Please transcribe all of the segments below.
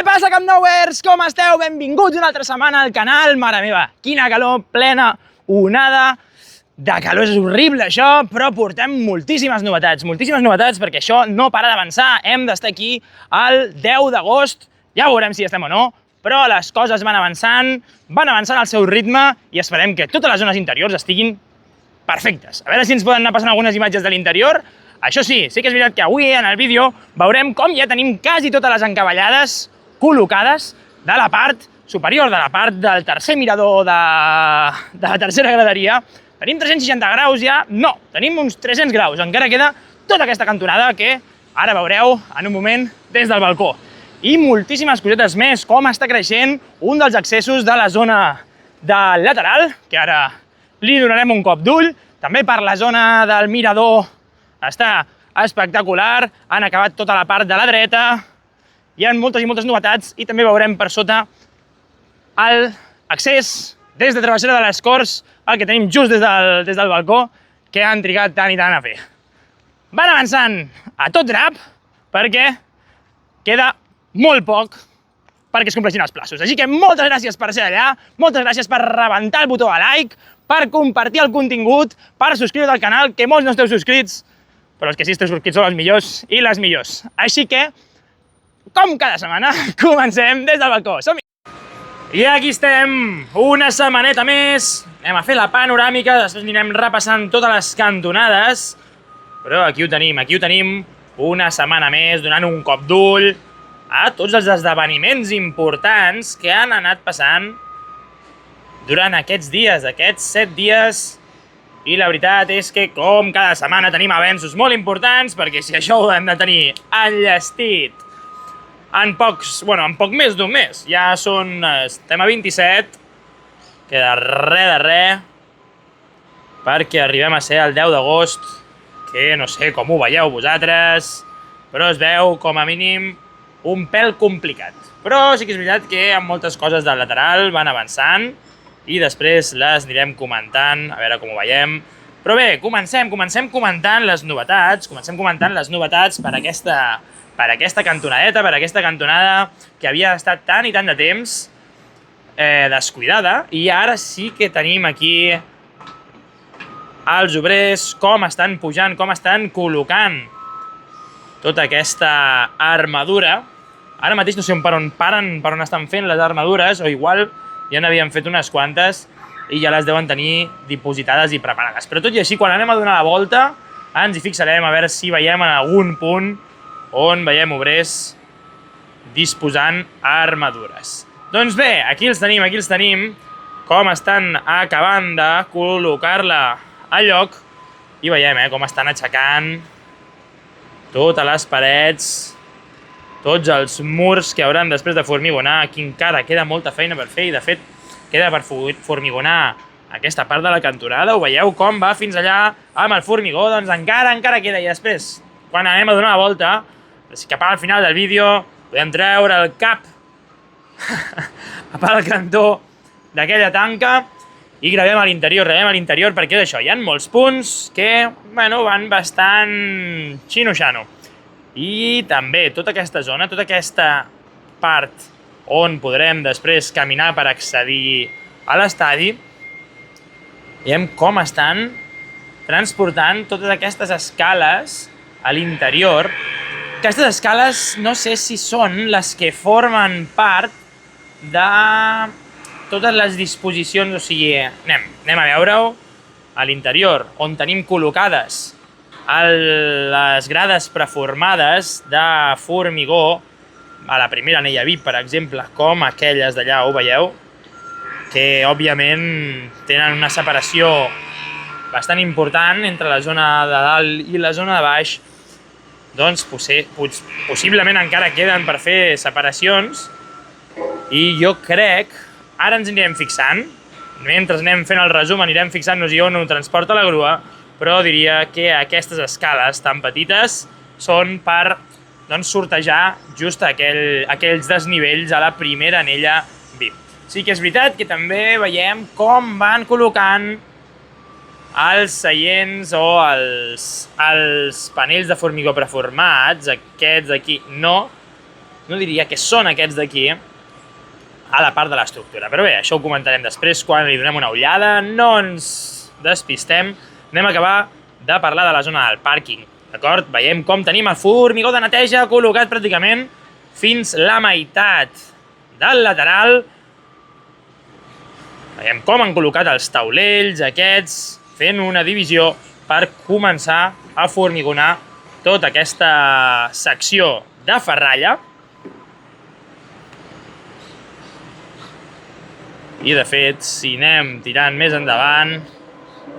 passa, Camp Nouers? Com esteu? Benvinguts una altra setmana al canal. Mare meva, quina calor, plena onada de calor. És horrible això, però portem moltíssimes novetats perquè això no para d'avançar. Hem d'estar aquí el 10 d'agost, ja veurem si estem o no, però les coses van avançant al seu ritme i esperem que totes les zones interiors estiguin perfectes. A veure si ens poden anar passant algunes imatges de l'interior. Això sí, sí que és veritat que avui en el vídeo veurem com ja tenim quasi totes les encavallades col·locades de la part superior, de la part del tercer mirador de la tercera graderia. Tenim 360 graus ja? No, tenim uns 300 graus. Encara queda tota aquesta cantonada que ara veureu en un moment des del balcó. I moltíssimes cosetes més, com està creixent un dels accessos de la zona del lateral, que ara li donarem un cop d'ull. També per la zona del mirador està espectacular, han acabat tota la part de la dreta, hi ha moltes i moltes novetats i també veurem per sota l'accés des de Travessera de les Corts, el que tenim just des del balcó, que han trigat tant i tant a fer. Van avançant a tot drap perquè queda molt poc perquè es compleixin els plaços. Així que moltes gràcies per ser allà, moltes gràcies per rebentar el botó de like, per compartir el contingut, per subscriure's al canal, que molts no esteu subscrits, però els que sí esteu subscrits són els millors i les millors. Així que, com cada setmana, comencem des del balcó. Som-hi! I aquí estem, una setmaneta més. Anem a fer la panoràmica, després anirem repassant totes les cantonades. Però aquí ho tenim, una setmana més, donant un cop d'ull a tots els esdeveniments importants que han anat passant durant aquests dies, aquests 7 dies. I la veritat és que, com cada setmana, tenim avenços molt importants, perquè si això ho hem de tenir enllestit en poc més d'un mes. Ja estem a 27, queda de res, perquè arribem a ser el 10 d'agost, que no sé com ho veieu vosaltres, però es veu, com a mínim, un pèl complicat. Però sí que és veritat que amb moltes coses del lateral van avançant, i després les anirem comentant, a veure com ho veiem. Però bé, comencem comentant les novetats per aquesta cantonadeta, per aquesta cantonada que havia estat tant i tant de temps descuidada, i ara sí que tenim aquí els obrers com estan pujant, com estan col·locant tota aquesta armadura. Ara mateix no sé per on estan fent les armadures, o igual ja n'havien fet unes quantes i ja les deuen tenir dipositades i preparades. Però tot i així, quan anem a donar la volta, ens hi fixarem a veure si veiem en algun punt on veiem obrers disposant armadures. Doncs bé, aquí els tenim, com estan acabant de col·locar-la al lloc, i veiem com estan aixecant totes les parets, tots els murs que hauran després de formigonar. Aquí encara queda molta feina per fer i, de fet, queda per formigonar aquesta part de la cantonada. Ho veieu com va fins allà amb el formigó? Doncs encara queda. I després, quan anem a donar la volta, cap al final del vídeo, podem treure el cap al cantó d'aquella tanca i gravem a l'interior, perquè és això, hi ha molts punts que van bastant xino-xano. I també tota aquesta zona, tota aquesta part on podrem després caminar per accedir a l'estadi, veiem com estan transportant totes aquestes escales a l'interior. Aquestes escales no sé si són les que formen part de totes les disposicions, o sigui, anem a veure-ho a l'interior, on tenim col·locades les grades preformades de formigó a la primera anella VIP, per exemple, com aquelles d'allà, ho veieu, que òbviament tenen una separació bastant important entre la zona de dalt i la zona de baix. Doncs possiblement encara queden per fer separacions, i jo crec, ara ens anirem fixant, mentre anem fent el resum anirem fixant-nos-hi on ho transporta la grua, però diria que aquestes escales tan petites són per sortejar just aquells desnivells a la primera anella VIP. Sí que és veritat que també veiem com van col·locant els seients o els panells de formigó preformats, aquests d'aquí no, no diria que són aquests d'aquí, a la part de l'estructura. Però bé, això ho comentarem després quan li donem una ullada. No ens despistem. Anem a acabar de parlar de la zona del pàrquing. D'acord? Veiem com tenim el formigó de neteja col·locat pràcticament fins la meitat del lateral. Veiem com han col·locat els taulells aquests, fent una divisió per començar a formigonar tota aquesta secció de ferralla. I de fet, si anem tirant més endavant,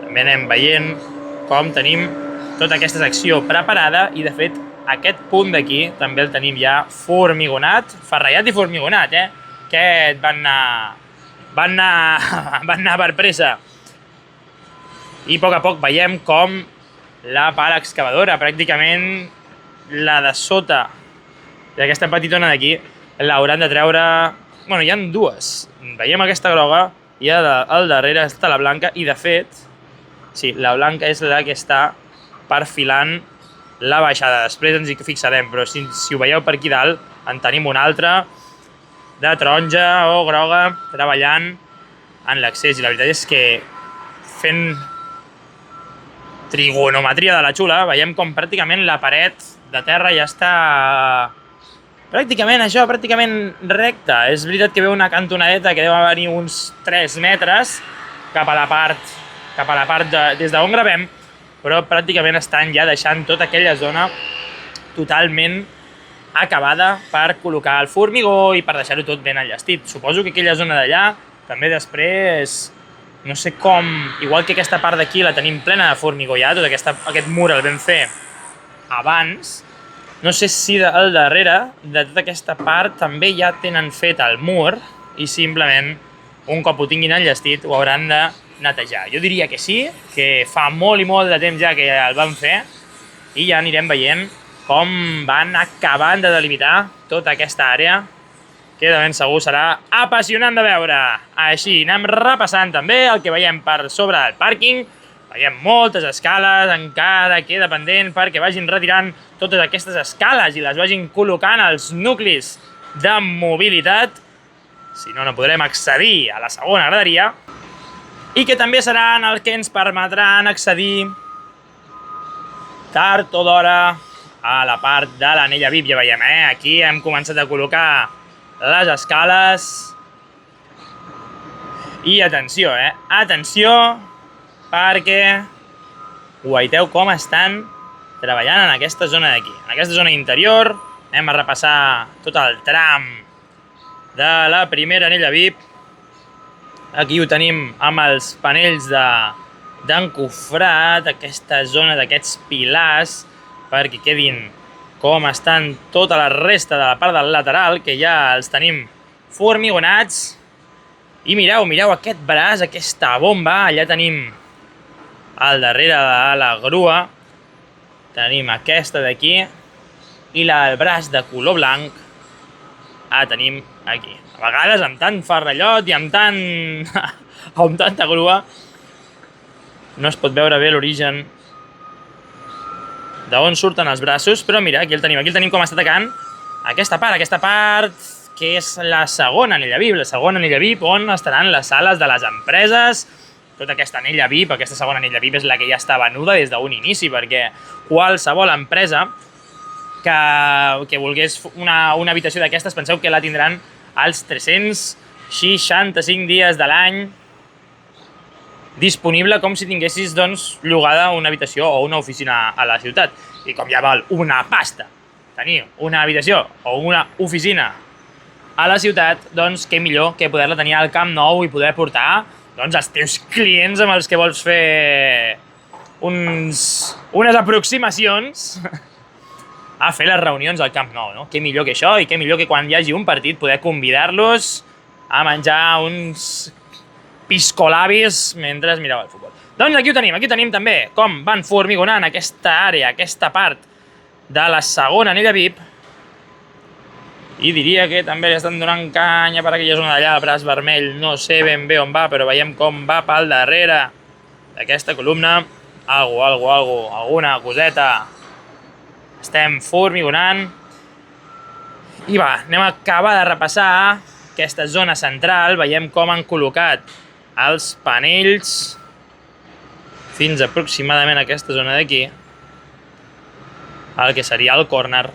també anem veient com tenim tota aquesta secció preparada i de fet aquest punt d'aquí també el tenim ja formigonat, ferrallat i formigonat, Aquest van anar per pressa. I a poc veiem com la pala excavadora, pràcticament la de sota d'aquesta petitona d'aquí, l'hauran de treure... Bueno, hi ha dues. Veiem aquesta groga i al darrere està la blanca i de fet, sí, la blanca és la que està perfilant la baixada. Després ens hi fixarem, però si ho veieu per aquí dalt, en tenim una altra de taronja o groga treballant en l'accés. I la veritat és que fent trigonometria de la xula, veiem com pràcticament la paret de terra ja està pràcticament recta. És veritat que veu una cantonadeta que deu venir uns 3 metres cap a la part des d'on gravem, però pràcticament estan ja deixant tota aquella zona totalment acabada per col·locar el formigó i per deixar-ho tot ben enllestit. Suposo que aquella zona d'allà també després, no sé com, igual que aquesta part d'aquí la tenim plena de formigó ja, tot aquest mur el vam fer abans. No sé si al darrere de tota aquesta part també ja tenen fet el mur i simplement un cop ho tinguin enllestit ho hauran de netejar. Jo diria que sí, que fa molt i molt de temps ja que el van fer i ja anirem veient com van acabant de delimitar tota aquesta àrea, que de ben segur serà apassionant de veure. Així, anem repassant també el que veiem per sobre del pàrquing. Veiem moltes escales, encara queda pendent perquè vagin retirant totes aquestes escales i les vagin col·locant als nuclis de mobilitat. Si no, no podrem accedir a la segona graderia. I que també seran els que ens permetran accedir tard o d'hora a la part de l'anella VIP. Ja veiem, aquí hem començat a col·locar les escales. I atenció, atenció, perquè veieu com estan treballant en aquesta zona d'aquí. En aquesta zona interior anem a repassar tot el tram de la primera anella VIP. Aquí ho tenim amb els panells d'encofrat, aquesta zona d'aquests pilars, perquè quedin com estan tota la resta de la part del lateral, que ja els tenim formigonats. I mireu aquest braç, aquesta bomba, allà tenim al darrere de la grua, tenim aquesta d'aquí, i el braç de color blanc la tenim aquí. A vegades amb tant ferrallot i amb tanta grua no es pot veure bé l'origen d'on surten els braços, però mira, aquí el tenim com està atacant aquesta part que és la segona anella VIP, on estaran les sales de les empreses. Tota aquesta anella VIP, aquesta segona anella VIP és la que ja està venuda des d'un inici, perquè qualsevol empresa que volgués una habitació d'aquestes, penseu que la tindran als 365 dies de l'any disponible, com si tinguessis llogada una habitació o una oficina a la ciutat. I com ja val una pasta tenir una habitació o una oficina a la ciutat, doncs què millor que poder-la tenir al Camp Nou i poder portar els teus clients amb els que vols fer unes aproximacions a fer les reunions al Camp Nou, no? Què millor que això i què millor que quan hi hagi un partit poder convidar-los a menjar uns piscolabis mentre mireu el futbol. Doncs aquí ho tenim també com van formigonant aquesta àrea, aquesta part de la segona anella VIP. I diria que també li estan donant canya per aquella zona d'allà, el braç vermell, no sé ben bé on va, però veiem com va pel darrere d'aquesta columna. Alguna coseta estem formigonant. I va, anem a acabar de repassar aquesta zona central. Veiem com han col·locat els panells fins aproximadament a aquesta zona d'aquí, el que seria el córner.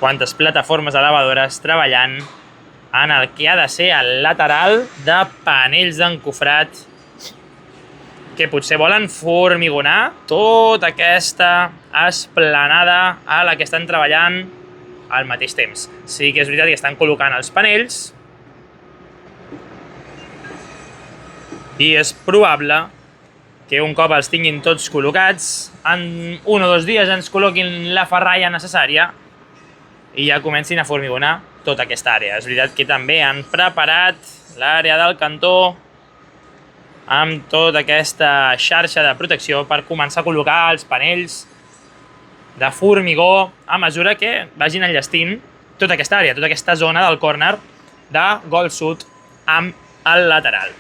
Quantes plataformes elevadores treballant en el que ha de ser el lateral de panells d'encofrat, que potser volen formigonar tota aquesta esplanada a la que estan treballant al mateix temps. Sí que és veritat que estan col·locant els panells i és probable que un cop els tinguin tots col·locats, en 1 o 2 dies ens col·loquin la ferralla necessària i ja comencin a formigonar tota aquesta àrea. És veritat que també han preparat l'àrea del cantó amb tota aquesta xarxa de protecció per començar a col·locar els panells de formigó a mesura que vagin enllestint tota aquesta àrea, tota aquesta zona del córner de gol sud amb el lateral.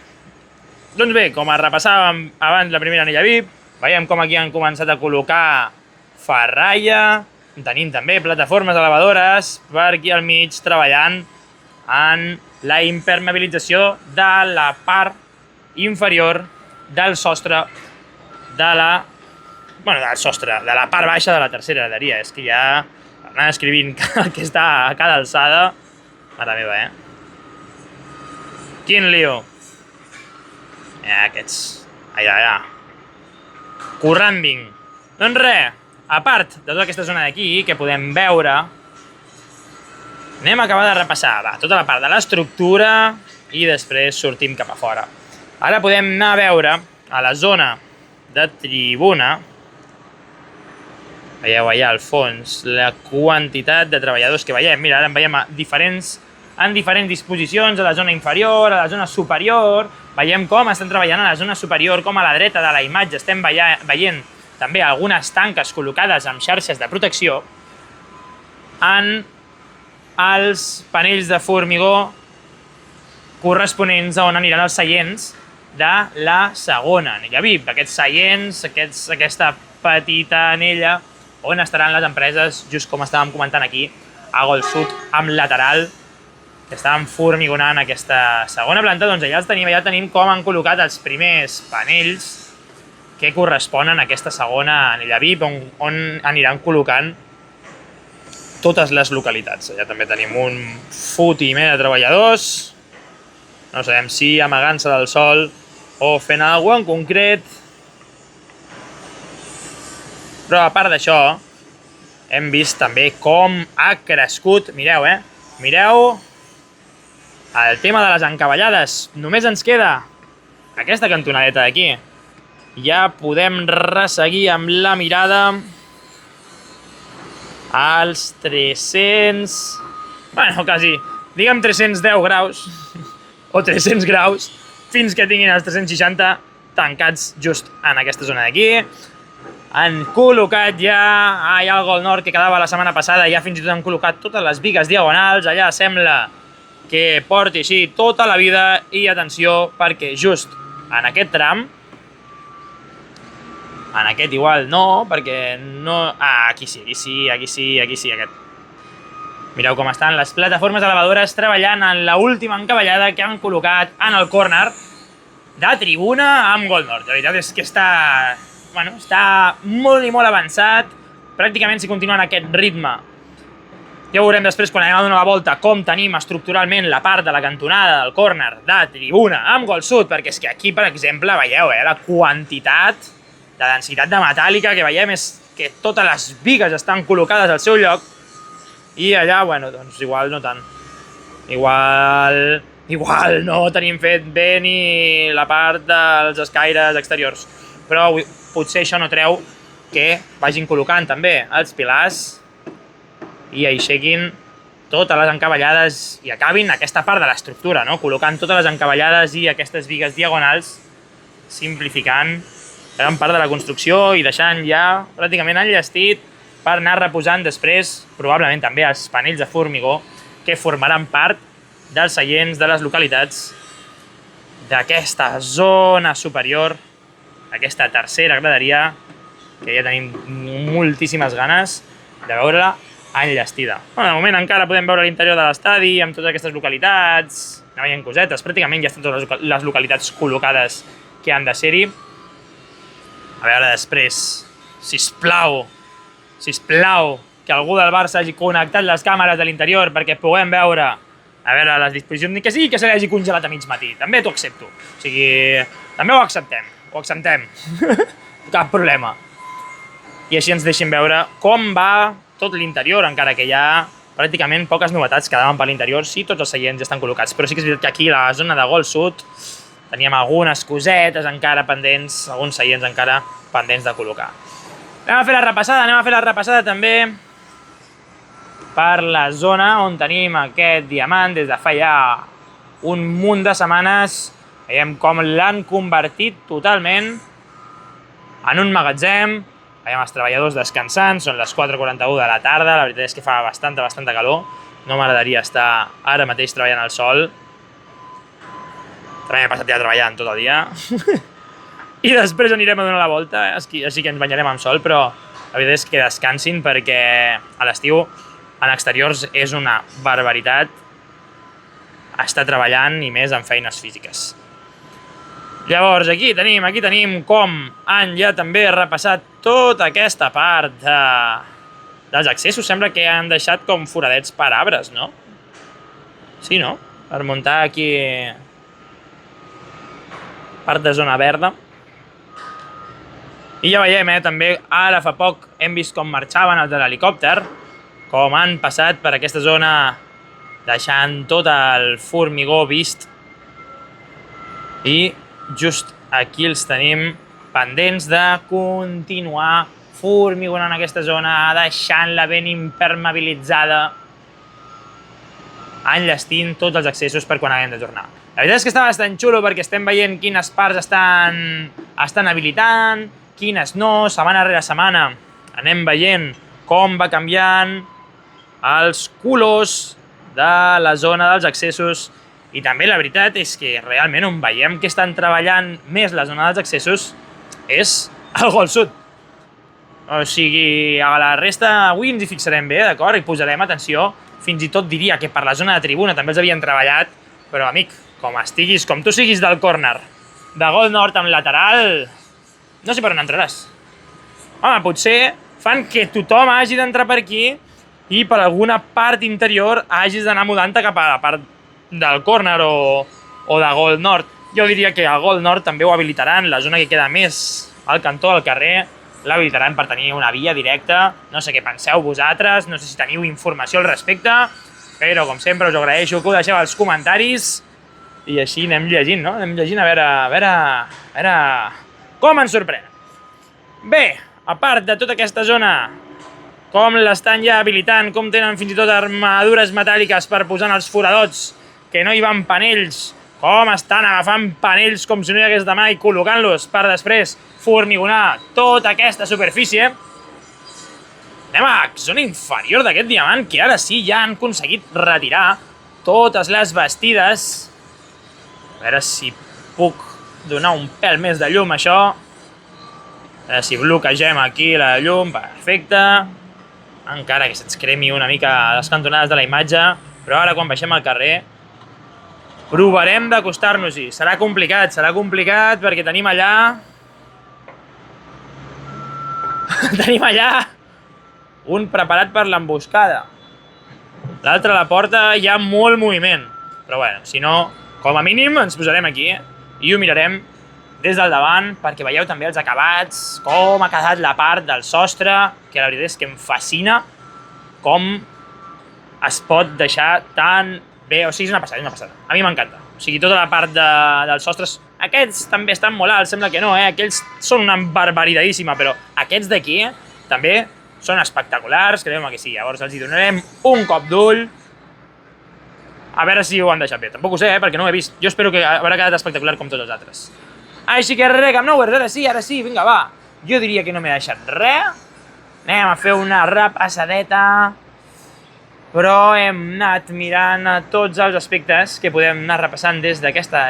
Doncs bé, com repassàvem abans la primera anella VIP, veiem com aquí han començat a col·locar ferralla, tenim també plataformes elevadores per aquí al mig treballant en la impermeabilització de la part inferior del sostre de la part baixa de la tercera graderia. És que ja anar escrivint el que està a cada alçada, mare meva, Quin lío. Aquests. Allà. Corrambing. Doncs res, a part de tota aquesta zona d'aquí que podem veure, anem a acabar de repassar tota la part de l'estructura i després sortim cap a fora. Ara podem anar a veure a la zona de tribuna, veieu allà al fons la quantitat de treballadors que veiem. Mira, ara en veiem en diferents disposicions, a la zona inferior, a la zona superior. Veiem com estan treballant a la zona superior, com a la dreta de la imatge estem veient també algunes tanques col·locades amb xarxes de protecció en els panells de formigó corresponents a on aniran els seients de la segona anella VIP. Aquests seients, aquesta petita anella on estaran les empreses, just com estàvem comentant aquí, a gol sud amb lateral, que estaven formigonant aquesta segona planta. Doncs allà tenim com han col·locat els primers panells que corresponen a aquesta segona anella VIP, on aniran col·locant totes les localitats. Allà també tenim un fotimer de treballadors, no sabem si amagant-se del sol o fent alguna cosa en concret. Però a part d'això, hem vist també com ha crescut, mireu, mireu el tema de les encavallades. Només ens queda aquesta cantonadeta d'aquí. Ja podem resseguir amb la mirada als 300... Bueno, quasi, diguem 310 graus o 300 graus fins que tinguin els 360 tancats just en aquesta zona d'aquí. Han col·locat ja allà al gol nord que quedava la setmana passada, ja fins i tot han col·locat totes les bigues diagonals. Allà sembla que porti així tota la vida i atenció perquè just en aquest tram, en aquest igual no, perquè no... Aquí sí, aquest. Mireu com estan les plataformes elevadores treballant en l'última encavallada que han col·locat en el córner de tribuna amb gol nord. La veritat és que està molt i molt avançat. Pràcticament si continua en aquest ritme, ja ho veurem després quan anem a donar la volta com tenim estructuralment la part de la cantonada del córner de tribuna amb gol sud, perquè és que aquí, per exemple, veieu la quantitat de densitat de metàl·lica que veiem és que totes les bigues estan col·locades al seu lloc i allà, bueno, doncs igual no tant. Igual no tenim fet bé ni la part dels escaires exteriors, però potser això no treu que vagin col·locant també els pilars i aixequin totes les encavallades i acabin aquesta part de l'estructura, no? Col·locant totes les encavallades i aquestes bigues diagonals, simplificant gran part de la construcció i deixant ja pràcticament enllestit per anar reposant després, probablement també els panells de formigó que formaran part dels seients de les localitats d'aquesta zona superior, aquesta tercera graderia, que ja tenim moltíssimes ganes de veure-la enllestida. Bueno, de moment encara podem veure l'interior de l'estadi amb totes aquestes localitats, anar veient cosetes, pràcticament ja estan totes les localitats col·locades que han de ser-hi. A veure després, sisplau, que algú del Barça hagi connectat les càmeres de l'interior perquè puguem veure, a veure, les disposicions, ni que sigui que se l'hagi congelat a mig matí, també t'ho accepto. O sigui, també ho acceptem. Cap problema. I així ens deixin veure com va tot l'interior, encara que hi ha pràcticament poques novetats quedaven per l'interior. Sí, tots els seients ja estan col·locats, però sí que és veritat que aquí, a la zona de gol sud, teníem algunes cosetes encara pendents, alguns seients encara pendents de col·locar. Anem a fer la repassada també per la zona on tenim aquest diamant des de fa ja un munt de setmanes. Veiem com l'han convertit totalment en un magatzem. Veiem els treballadors descansant, són les 4:41 de la tarda, la veritat és que fa bastanta calor. No m'agradaria estar ara mateix treballant al sol. També he passat ja treballant tot el dia. I després anirem a donar la volta, així que ens banyarem amb sol, però la veritat és que descansin perquè a l'estiu en exteriors és una barbaritat estar treballant i més en feines físiques. Llavors, aquí tenim com han ja també repassat tota aquesta part dels accessos. Sembla que han deixat com foradets per arbres, no? Sí, no? Per muntar aquí part de zona verda. I ja veiem, també ara fa poc hem vist com marxaven els de l'helicòpter, com han passat per aquesta zona deixant tot el formigó vist. I just aquí els tenim pendents de continuar formigonant aquesta zona, deixant-la ben impermeabilitzada, enllestint tots els accessos per quan haguem de tornar. La veritat és que està bastant xulo perquè estem veient quines parts estan habilitant, quines no, setmana rere setmana anem veient com va canviant els colors de la zona dels accessos. I també la veritat és que realment on veiem que estan treballant més la zona dels accessos és al gol sud. O sigui, a la resta avui ens hi fixarem bé, d'acord? I posarem atenció. Fins i tot diria que per la zona de tribuna també els havien treballat, però amic, com tu siguis del córner, de gol nord amb lateral, no sé per on entraràs. Home, potser fan que tothom hagi d'entrar per aquí i per alguna part interior hagis d'anar mudant-te cap a la part del córner o de gol nord. Jo diria que al gol nord també ho habilitaran, la zona que queda més al cantó del carrer l'habilitaran per tenir una via directa. No sé què penseu vosaltres, no sé si teniu informació al respecte, però com sempre us agraeixo que ho deixeu als comentaris i així anem llegint, no? Anem llegint a veure com ens sorprèn. Bé, a part de tota aquesta zona, com l'estan ja habilitant, com tenen fins i tot armadures metàl·liques per posar en els foradots, que no hi van panells, com estan agafant panells com si no hi hagués demà i col·locant-los per després formigonar tota aquesta superfície. Anem a la zona inferior d'aquest diamant, que ara sí ja han aconseguit retirar totes les bastides. A veure si puc donar un pèl més de llum a això. A veure si bloquegem aquí la llum, perfecte. Encara que se'ns cremi una mica a les cantonades de la imatge, però ara quan baixem al carrer provarem d'acostar-nos-hi. Serà complicat perquè tenim allà un preparat per l'emboscada. L'altre a la porta hi ha molt moviment. Però bueno, si no, com a mínim ens posarem aquí i ho mirarem des del davant perquè veieu també els acabats, com ha quedat la part del sostre, que la veritat és que em fascina com es pot deixar tan bé. O sigui, és una passada. A mi m'encanta. O sigui, tota la part dels sostres, aquests també estan molt alts, sembla que no, aquells són una barbaridadíssima, però aquests d'aquí també són espectaculars, creiem que sí. Llavors els hi donarem un cop d'ull, a veure si ho han deixat bé. Tampoc ho sé, perquè no ho he vist. Jo espero que haurà quedat espectacular com tots els altres. Així que res, Camp Nou, ara sí, vinga, va. Jo diria que no m'he deixat res. Anem a fer una repassadeta, però hem anat mirant tots els aspectes que podem anar repassant des d'aquesta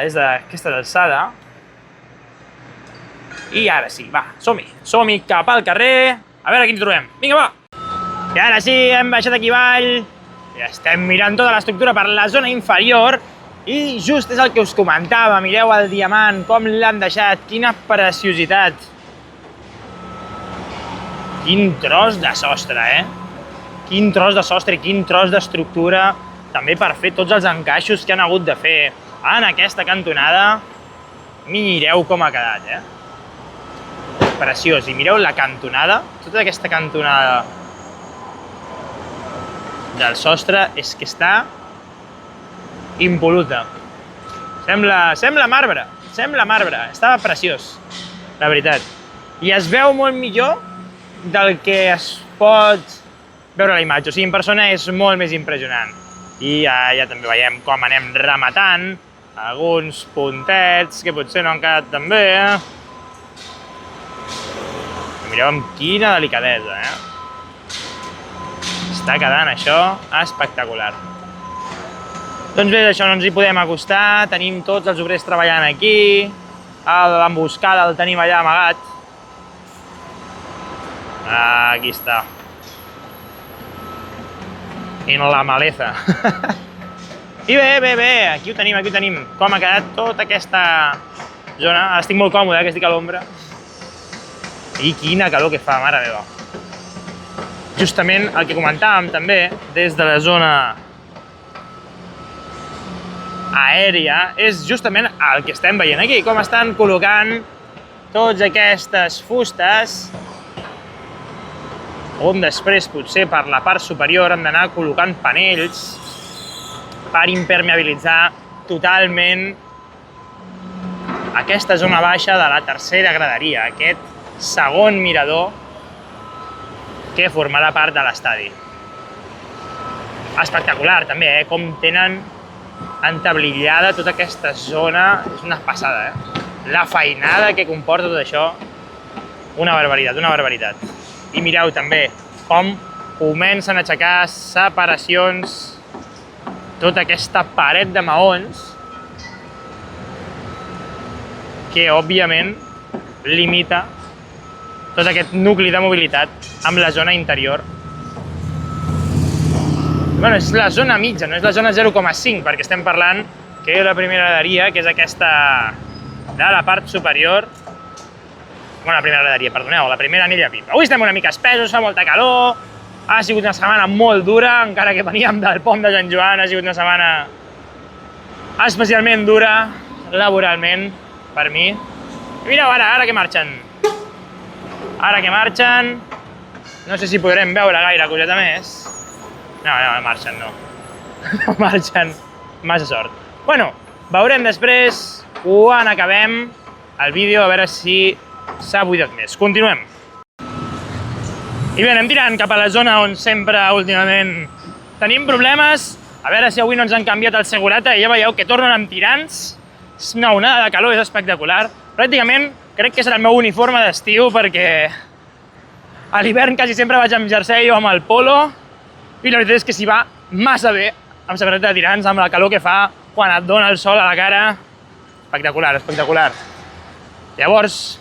alçada. I ara sí, va, som-hi cap al carrer, a veure qui ens trobem. Vinga, va! I ara sí, hem baixat aquí avall i estem mirant tota l'estructura per la zona inferior i just és el que us comentava, mireu el diamant, com l'han deixat, quina preciositat. Quin tros de sostre, Quin tros de sostre i quin tros d'estructura, també per fer tots els encaixos que han hagut de fer en aquesta cantonada. Mireu com ha quedat, Preciós. I mireu la cantonada, tota aquesta cantonada del sostre és que està impol·luta. Sembla marbre, estava preciós, la veritat. I es veu molt millor del que es pot veure a la imatge, o sigui, en persona és molt més impressionant. I ja també veiem com anem rematant alguns puntets que potser no han quedat tan bé, Mireu amb quina delicadesa, Està quedant això espectacular. Doncs bé, això no ens hi podem acostar, tenim tots els obrers treballant aquí, l'emboscada el tenim allà amagat. Aquí està. En la maleza. I bé, aquí ho tenim, com ha quedat tota aquesta zona. Ara estic molt còmode, que estic a l'ombra. I quina calor que fa, mare meva. Justament el que comentàvem també, des de la zona aèria, és justament el que estem veient aquí, com estan col·locant totes aquestes fustes, on després potser per la part superior hem d'anar col·locant panells per impermeabilitzar totalment aquesta zona baixa de la tercera graderia, aquest segon mirador que formarà part de l'estadi. Espectacular també, com tenen entablillada tota aquesta zona, és una passada, La feinada que comporta tot això, una barbaritat. I mireu també com comencen a aixecar separacions, tota aquesta paret de maons que, òbviament, limita tot aquest nucli de mobilitat amb la zona interior. Bueno, és la zona mitja, no és la zona 0,5, perquè estem parlant que la primera graderia, que és aquesta de la part superior, bueno, la primera graderia, perdoneu, la primera anella VIP. Avui estem una mica espesos, fa molta calor, ha sigut una setmana molt dura, encara que veníem del pont de Sant Joan, ha sigut una setmana especialment dura, laboralment, per mi. I mireu, ara que marxen. No sé si podrem veure gaire coseta més. No, marxen, no. No marxen, massa sort. Bueno, veurem després, quan acabem el vídeo, a veure si s'ha buidat més. Continuem. I bé, anem tirant cap a la zona on sempre, últimament, tenim problemes. A veure si avui no ens han canviat el segurata i ja veieu que tornen amb tirants. És una onada de calor, és espectacular. Pràcticament crec que serà el meu uniforme d'estiu perquè a l'hivern quasi sempre vaig amb jersei o amb el polo i la veritat és que s'hi va massa bé amb samarreta de tirants, amb la calor que fa quan et dona el sol a la cara. Espectacular. Llavors,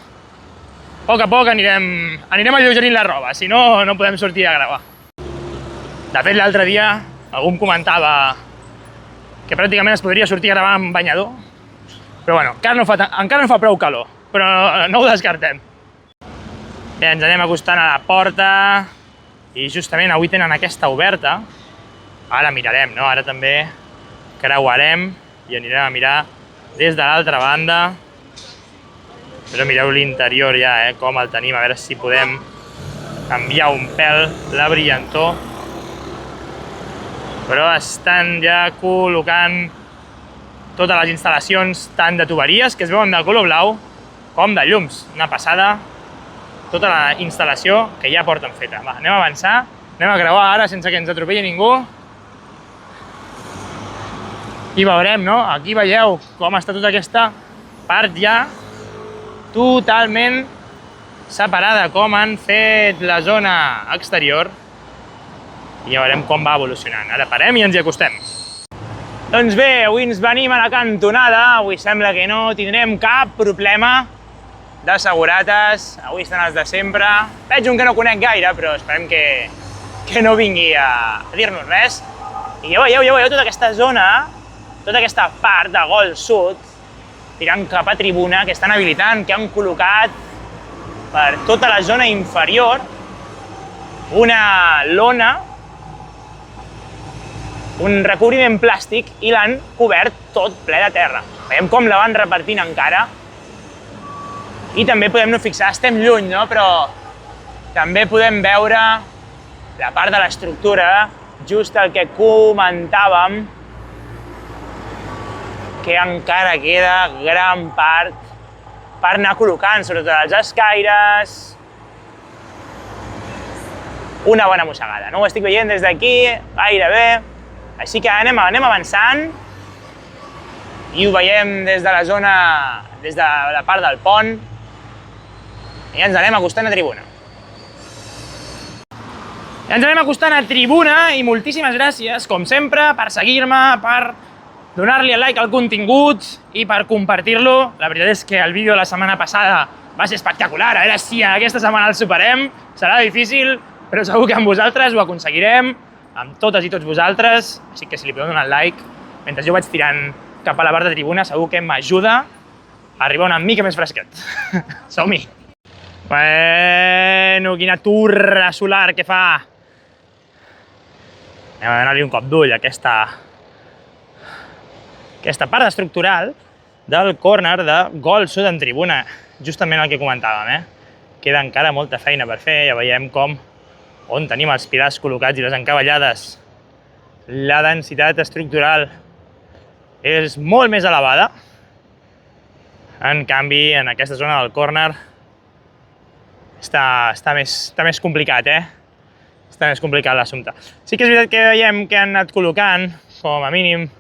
a poc anirem alleugerint la roba, si no, no podem sortir a gravar. De fet, l'altre dia algú em comentava que pràcticament es podria sortir a gravar amb banyador, però bueno, encara no fa prou calor, però no ho descartem. Bé, ens anem acostant a la porta i justament avui tenen aquesta oberta. Ara mirarem, no? Ara també creuarem i anirem a mirar des de l'altra banda. Però mireu l'interior ja, com el tenim, a veure si podem canviar un pèl la brillantor. Però estan ja col·locant totes les instal·lacions, tant de tuberies, que es veuen de color blau, com de llums. Una passada, tota la instal·lació que ja porten feta. Va, anem a avançar, anem a creuar ara sense que ens atropelli ningú. I veurem, no? Aquí veieu com està tota aquesta part ja totalment separada, com han fet la zona exterior. I ja veurem com va evolucionant. Ara parem i ens hi acostem. Doncs bé, avui ens venim a la cantonada. Avui sembla que no tindrem cap problema de segurates. Avui estan els de sempre. Veig un que no conec gaire, però esperem que que no vingui a dir-nos res. I ja veieu tota aquesta zona, tota aquesta part de Gol Sud, tirant cap a tribuna, que estan habilitant, que han col·locat per tota la zona inferior una lona, un recobriment plàstic, i l'han cobert tot ple de terra. Veiem com la van repartint encara. I també podem fixar, estem lluny, no? Però també podem veure la part de l'estructura, just el que comentàvem, que encara queda gran part per anar col·locant, sobretot els escaires. Una bona mossegada, no ho estic veient des d'aquí, gairebé. Així que anem avançant i ho veiem des de la zona, des de la part del pont, i ens anem acostant a tribuna. I ens anem acostant a tribuna i moltíssimes gràcies, com sempre, per seguir-me, per donar-li el like al contingut i per compartir-lo. La veritat és que el vídeo de la setmana passada va ser espectacular, a veure si aquesta setmana el superem. Serà difícil, però segur que amb vosaltres ho aconseguirem, amb totes i tots vosaltres, així que si li podeu donar el like, mentre jo vaig tirant cap a la part de tribuna, segur que m'ajuda a arribar una mica més fresquet. Som-hi! Bueno, quina turra solar que fa! Anem a donar-li un cop d'ull a aquesta part estructural del córner de Gol Sud en tribuna. Justament el que comentàvem, Queda encara molta feina per fer, ja veiem com on tenim els pilars col·locats i les encavallades. La densitat estructural és molt més elevada. En canvi, en aquesta zona del córner està més complicat, Està més complicat l'assumpte. Sí que és veritat que veiem que han anat col·locant, com a mínim,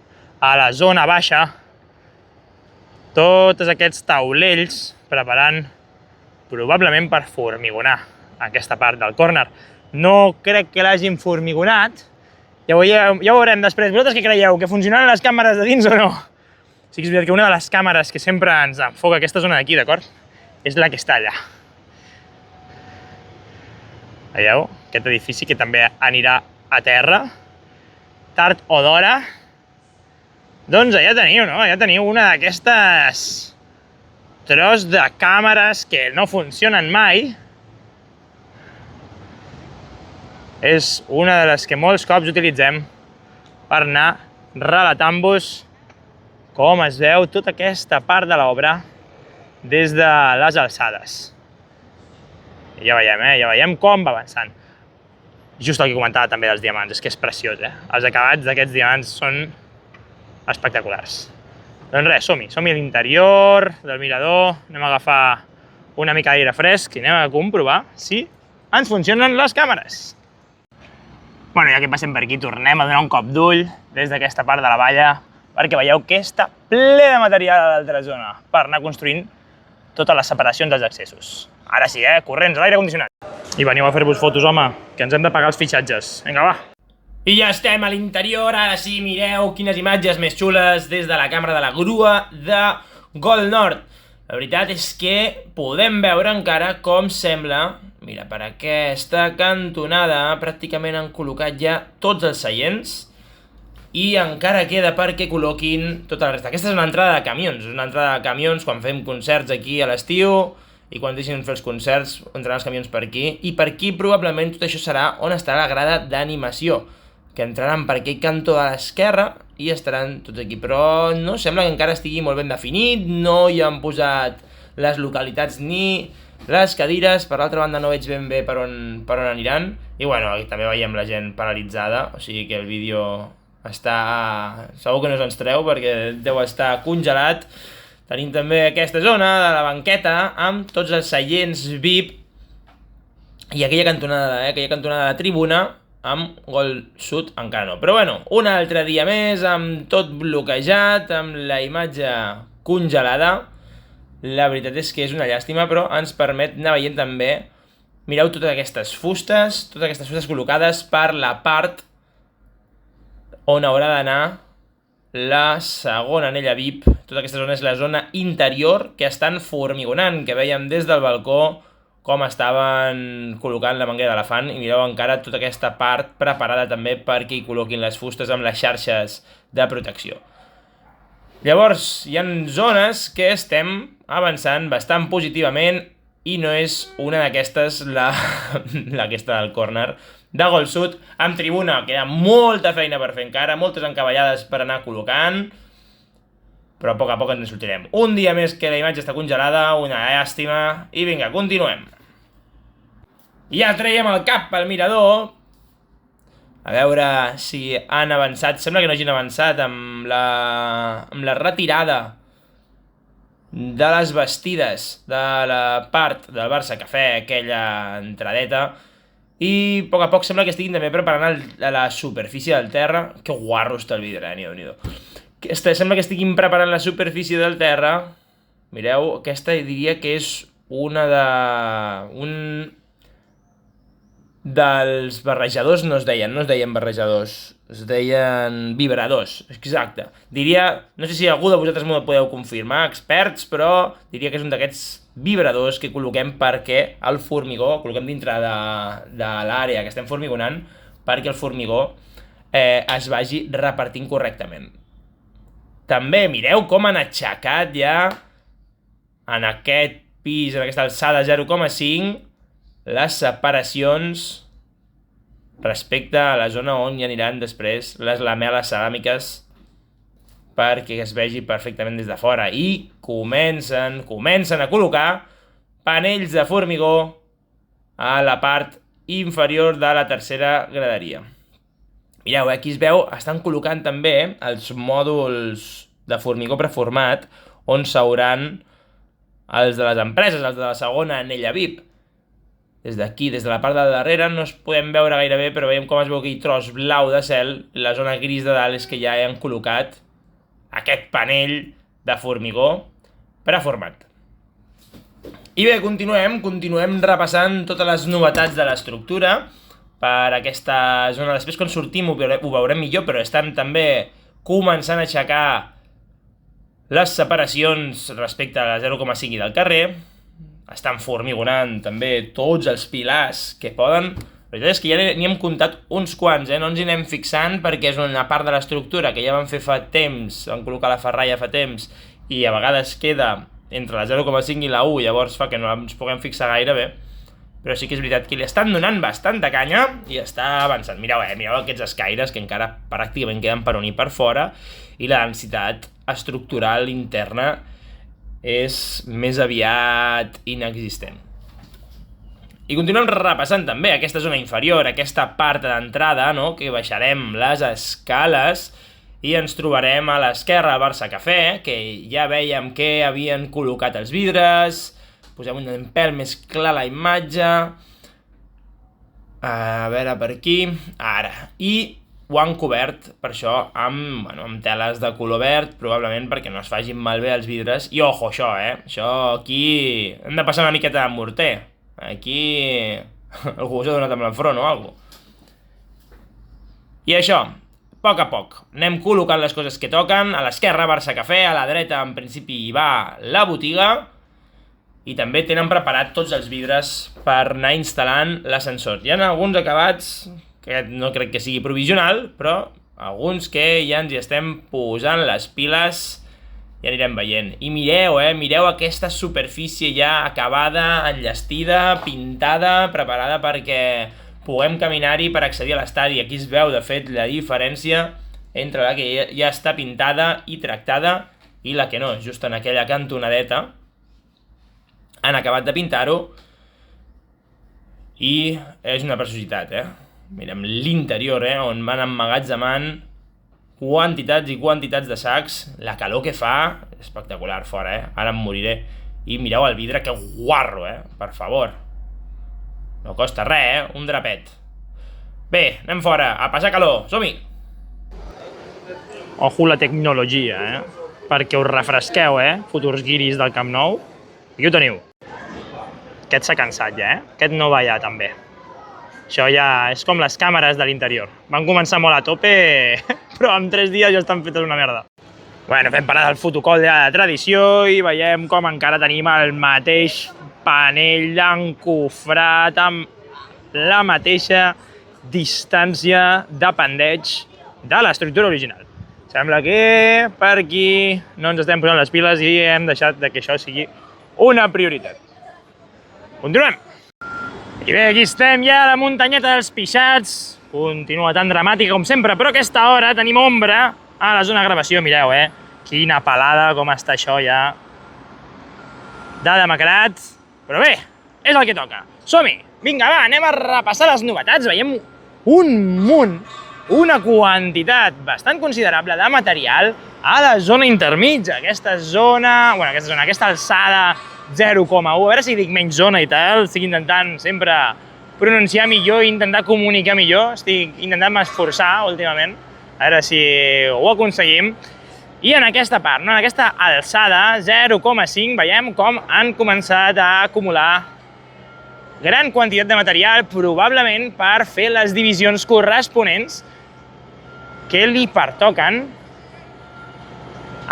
a la zona baixa, tots aquests taulells preparant probablement per formigonar aquesta part del córner. No crec que l'hagin formigonat, ja ho veurem després. Vosaltres què creieu? Que funcionaran les càmeres de dins o no? Sí que és veritat que una de les càmeres que sempre ens enfoca aquesta zona d'aquí, d'acord? És la que està allà. Veieu? Aquest edifici que també anirà a terra, tard o d'hora. Doncs ja teniu, no? Ja teniu una d'aquestes tros de càmeres que no funcionen mai. És una de les que molts cops utilitzem per anar relatant-vos com es veu tota aquesta part de l'obra des de les alçades. I ja veiem, ja veiem com va avançant. Just el que comentava també dels diamants, és que és preciós, Els acabats d'aquests diamants són espectaculars. Doncs res, som-hi a l'interior del mirador, anem a agafar una mica d'aire fresc i anem a comprovar si ens funcionen les càmeres. Bueno, ja que passem per aquí, tornem a donar un cop d'ull des d'aquesta part de la valla, perquè veieu que està ple de material a l'altra zona per anar construint totes les separacions dels accessos. Ara sí, corrents a l'aire condicionat. I veniu a fer-vos fotos, home, que ens hem de pagar els fitxatges. Vinga, va! I ja estem a l'interior, ara sí, mireu quines imatges més xules des de la càmera de la grua de Gol Nord. La veritat és que podem veure encara com sembla, mira, per aquesta cantonada pràcticament han col·locat ja tots els seients i encara queda perquè col·loquin tota la resta. Aquesta és una entrada de camions, quan fem concerts aquí a l'estiu i quan deixin fer els concerts entraran els camions per aquí, i per aquí probablement tot això serà on estarà la grada d'animació, que entraran per aquell cantó de l'esquerra i estaran tots aquí, però no sembla que encara estigui molt ben definit, no hi han posat les localitats ni les cadires, per l'altra banda no veig ben bé per on aniran, i bueno, aquí també veiem la gent paralitzada, o sigui que el vídeo està... segur que no se'ns treu perquè deu estar congelat. Tenim també aquesta zona de la banqueta amb tots els seients VIP i aquella cantonada, aquella cantonada de tribuna amb Gol Sud encara no. Però bueno, un altre dia més amb tot bloquejat, amb la imatge congelada. La veritat és que és una llàstima, però ens permet anar veient també, mireu totes aquestes fustes col·locades per la part on haurà d'anar la segona anella VIP. Tota aquesta zona és la zona interior que estan formigonant, que veiem des del balcó com estaven col·locant la manguera d'elefant i mireu encara tota aquesta part preparada també perquè hi col·loquin les fustes amb les xarxes de protecció. Llavors, hi ha zones que estem avançant bastant positivament i no és una d'aquestes aquesta del córner de Gol Sud amb tribuna, que hi ha molta feina per fer encara, moltes encavallades per anar col·locant, però a poc ens en sortirem. Un dia més que la imatge està congelada, una llàstima, i vinga, continuem. Ja traiem el cap pel mirador, a veure si han avançat. Sembla que no hagin avançat amb la retirada de les bastides de la part del Barça Cafè, aquella entradeta, i a poc sembla que estiguin també preparant la superfície del terra. Que guarro està el vidre, Déu-n'hi-do. Sembla que estiguin preparant la superfície del terra. Mireu, aquesta diria que és dels barrejadors, no es deien barrejadors, es deien vibradors, exacte. Diria, no sé si algú de vosaltres m'ho podeu confirmar, experts, però diria que és un d'aquests vibradors que col·loquem perquè el formigó, col·loquem dintre de l'àrea que estem formigonant, perquè el formigó es vagi repartint correctament. També mireu com han aixecat ja en aquest pis, en aquesta alçada 0,5, les separacions respecte a la zona on hi aniran després les lamel·les ceràmiques perquè es vegi perfectament des de fora. I comencen a col·locar panells de formigó a la part inferior de la tercera graderia. Mireu, aquí es veu, estan col·locant també els mòduls de formigó preformat on s'hauran els de les empreses, els de la segona anella VIP. Des d'aquí, des de la part de darrere, no es podem veure gaire bé, però veiem com es veu aquell tros blau de cel, la zona gris de dalt és que ja hi han col·locat aquest panell de formigó preformat. I bé, continuem repassant totes les novetats de l'estructura per aquesta zona. Després quan sortim ho veurem millor, però estan també començant a aixecar les separacions respecte a la 0,5 del carrer. Estan formigonant també tots els pilars que poden. La veritat és que ja n'hi hem comptat uns quants, no ens hi anem fixant perquè és una part de l'estructura que ja van fer fa temps, van col·locar la ferralla fa temps i a vegades queda entre la 0,5 i la 1, llavors fa que no ens puguem fixar gaire bé. Però sí que és veritat que li estan donant bastanta canya i està avançant. Mireu aquests escaires que encara pràcticament queden per unir per fora i la densitat estructural interna és més aviat inexistent. I continuem repassant també aquesta zona inferior, aquesta part d'entrada, que baixarem les escales i ens trobarem a l'esquerra al Barça Cafè, que ja vèiem que havien col·locat els vidres. Posem un pèl més clar la imatge. A veure per aquí. Ara. I ho han cobert, per això, amb teles de color verd, probablement perquè no es facin malbé els vidres. I ojo, això, Això aquí hem de passar una miqueta de morter. Aquí algú s'ha donat amb l'enfront o alguna cosa. I això, a poc. Anem col·locant les coses que toquen. A l'esquerra, Barça Cafè. A la dreta, en principi, hi va la botiga. I també tenen preparat tots els vidres per anar instal·lant l'ascensor. Hi ha alguns acabats, que no crec que sigui provisional, però alguns que ja ens hi estem posant les piles i anirem veient. I mireu aquesta superfície ja acabada, enllestida, pintada, preparada perquè puguem caminar-hi per accedir a l'estadi. Aquí es veu, de fet, la diferència entre la que ja està pintada i tractada i la que no, just en aquella cantonadeta. Han acabat de pintar-ho i és una preciositat, Mirem l'interior, on van emmagatzemant quantitats i quantitats de sacs. La calor que fa, espectacular fora, ara em moriré. I mireu el vidre, que guarro, per favor. No costa res, un drapet. Bé, anem fora, a passar calor, som-hi! Ojo la tecnologia, perquè us refresqueu, futurs guiris del Camp Nou. Aquí ho teniu. Aquest s'ha cansat ja, Aquest no va ja tan bé. Això ja és com les càmeres de l'interior. Van començar molt a tope, però en 3 dies ja estan fetes una merda. Bueno, fem parada al fotocol de tradició i veiem com encara tenim el mateix panell encofrat amb la mateixa distància de pendeig de l'estructura original. Sembla que per aquí no ens estem posant les piles i hem deixat que això sigui una prioritat. Continuem! I bé, aquí estem ja a la muntanyeta dels Pixats. Continua tan dramàtica com sempre, però a aquesta hora tenim ombra a la zona de gravació. Mireu, quina pelada, com està això ja de demacrat. Però bé, és el que toca. Som-hi! Vinga, va, anem a repassar les novetats. Veiem un munt, una quantitat bastant considerable de material a la zona intermitja. Aquesta alçada 0,1. A veure si dic menys zona i tal. Estic intentant sempre pronunciar millor i intentar comunicar millor. Estic intentant m'esforçar últimament. A veure si ho aconseguim. I en aquesta part, en aquesta alçada 0,5, veiem com han començat a acumular gran quantitat de material, probablement per fer les divisions corresponents que li pertoquen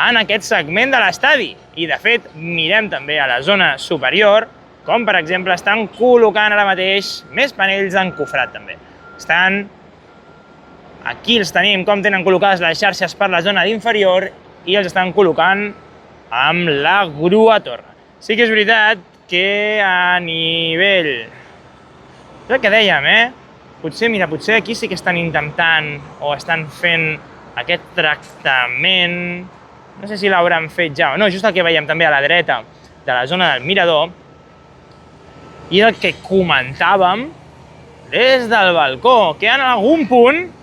en aquest segment de l'estadi. I, de fet, mirem també a la zona superior, com, per exemple, estan col·locant ara mateix més panells encofrat, també. Aquí els tenim com tenen col·locades les xarxes per la zona d'inferior i els estan col·locant amb la grua torre. Sí que és veritat que a nivell... És el que dèiem, Potser aquí sí que estan intentant o estan fent aquest tractament. No sé si l'hauran fet ja o no, just el que veiem també a la dreta de la zona del mirador. I el que comentàvem des del balcó, que en algun punt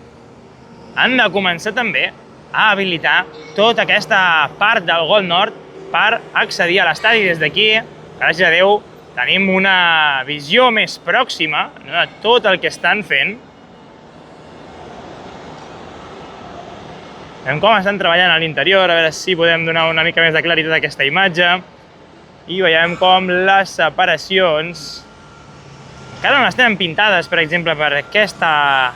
han de començar també a habilitar tota aquesta part del Gol Nord per accedir a l'estadi des d'aquí. Gràcies a Déu tenim una visió més pròxima de tot el que estan fent. Veiem com estan treballant a l'interior, a veure si podem donar una mica més de claritat a aquesta imatge. I veiem com les separacions encara no estan pintades, per exemple, per aquesta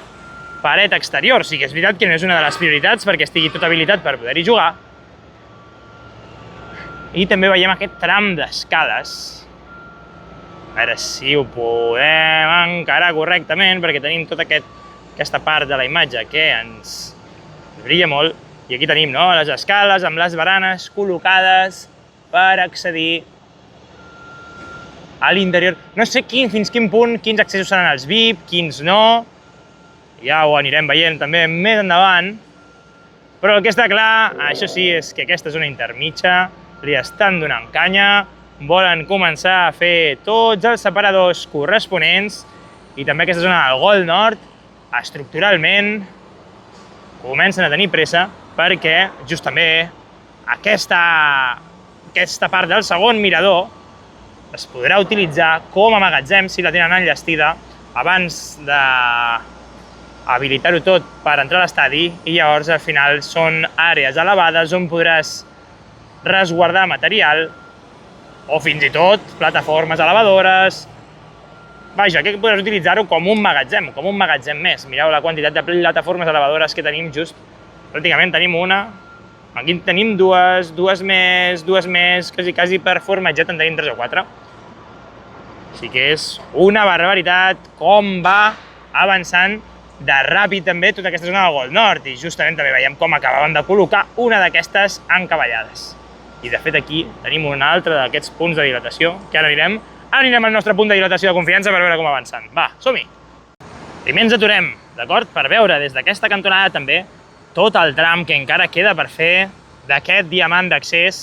paret exterior. Sí que és veritat que no és una de les prioritats perquè estigui tot habilitat per poder-hi jugar. I també veiem aquest tram d'escales. A veure si ho podem encarar correctament, perquè tenim tota aquesta part de la imatge que ens brilla molt. I aquí tenim les escales amb les baranes col·locades per accedir a l'interior. No sé fins quin punt, quins accessos seran els VIP, quins no. Ja ho anirem veient també més endavant. Però el que està clar, això sí, és que aquesta zona intermitja li estan donant canya, volen començar a fer tots els separadors corresponents i també aquesta zona del Gol Nord, estructuralment, comencen a tenir pressa perquè just també aquesta part del segon mirador es podrà utilitzar com a magatzem si la tenen enllestida abans d'habilitar-ho tot per entrar a l'estadi i llavors al final són àrees elevades on podràs resguardar material o fins i tot plataformes elevadores. Vaja, que podràs utilitzar-ho com un magatzem més. Mireu la quantitat de plataformes elevadores que tenim just. Pràcticament tenim una. Aquí tenim dues més, quasi per formatget en tenim 3 o 4. Així que és una barbaritat com va avançant de ràpid també tota aquesta zona del Gol Nord. I justament també veiem com acabaven de col·locar una d'aquestes encavallades. I de fet aquí tenim un altre d'aquests punts de dilatació, que ara anirem al nostre punt de dilatació de confiança per veure com avancen. Va, som-hi! Primer ens aturem, d'acord? Per veure des d'aquesta cantonada també tot el tram que encara queda per fer d'aquest diamant d'accés